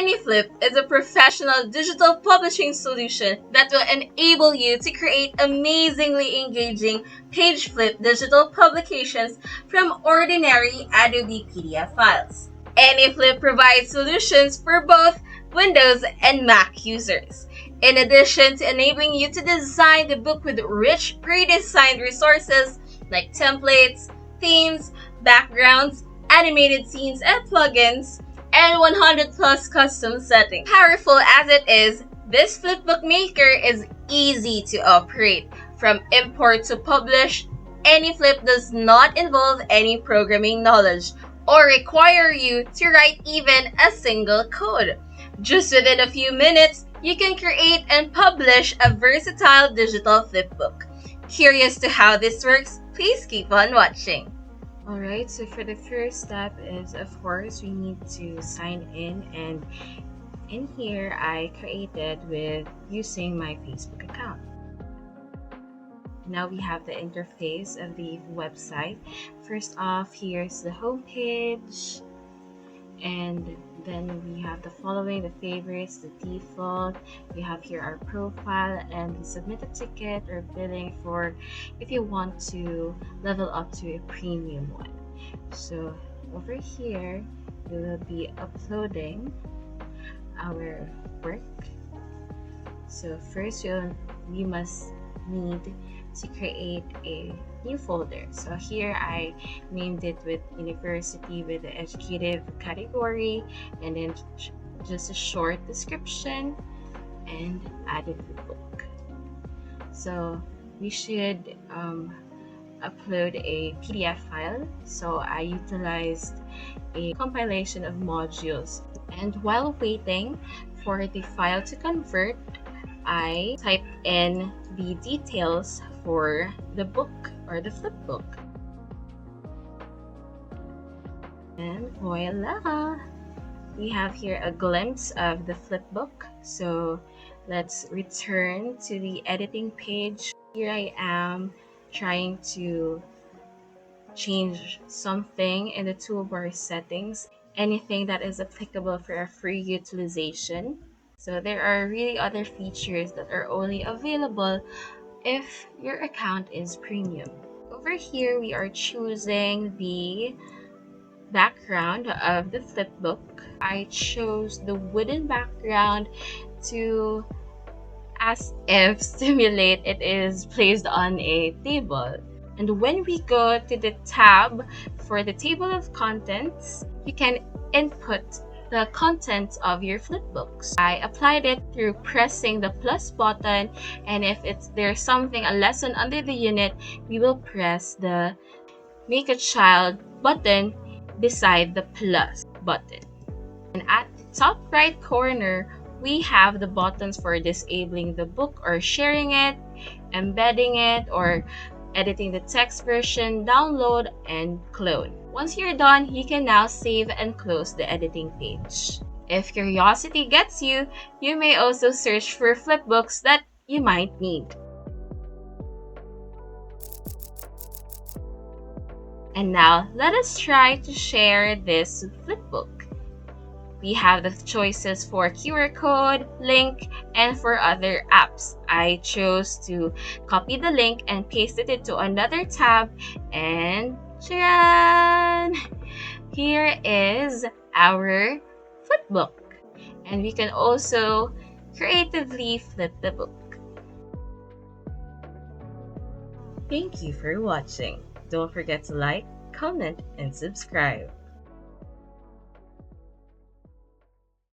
AnyFlip is a professional digital publishing solution that will enable you to create amazingly engaging page flip digital publications from ordinary Adobe PDF files. AnyFlip provides solutions for both Windows and Mac users. In addition to enabling you to design the book with rich pre-designed resources like templates, themes, backgrounds, animated scenes and plugins, and 100 plus custom settings. Powerful as it is, this flipbook maker is easy to operate. From import to publish, AnyFlip does not involve any programming knowledge or require you to write even a single code. Just within a few minutes, you can create and publish a versatile digital flipbook. Curious to how this works? Please keep on watching. Alright, so for the first step is, of course, we need to sign in, and in here I created with using my Facebook account. Now we have the interface of the website. First off, here's the home page, and then we have the following: the favorites, the default. We have here our profile and the submit a ticket or billing for if you want to level up to a premium one. So over here we will be uploading our work. So first we must need to create a new folder. So here I named it with university with the educative category, and then just a short description and added the book. So we should upload a PDF file. So I utilized a compilation of modules, and while waiting for the file to convert, I typed in the details for the book or the flipbook, and voila, we have here a glimpse of the flipbook. So let's return to the editing page. Here I am trying to change something in the toolbar settings, anything that is applicable for a free utilization. So there are really other features that are only available if your account is premium. Over here we are choosing the background of the flipbook. I chose the wooden background to, as if simulate it is placed on a table. And when we go to the tab for the table of contents, you can input the contents of your flipbooks. I applied it through pressing the plus button, and if there's something, a lesson under the unit, we will press the make a child button beside the plus button. And at the top right corner, we have the buttons for disabling the book or sharing it, embedding it, or editing the text version, download, and clone. Once you're done, you can now save and close the editing page. If curiosity gets you, you may also search for flipbooks that you might need. And now, let us try to share this flipbook. We have the choices for QR code, link, and for other apps. I chose to copy the link and paste it into another tab, and charan! Here is our flipbook. And we can also creatively flip the book. Thank you for watching. Don't forget to like, comment, and subscribe.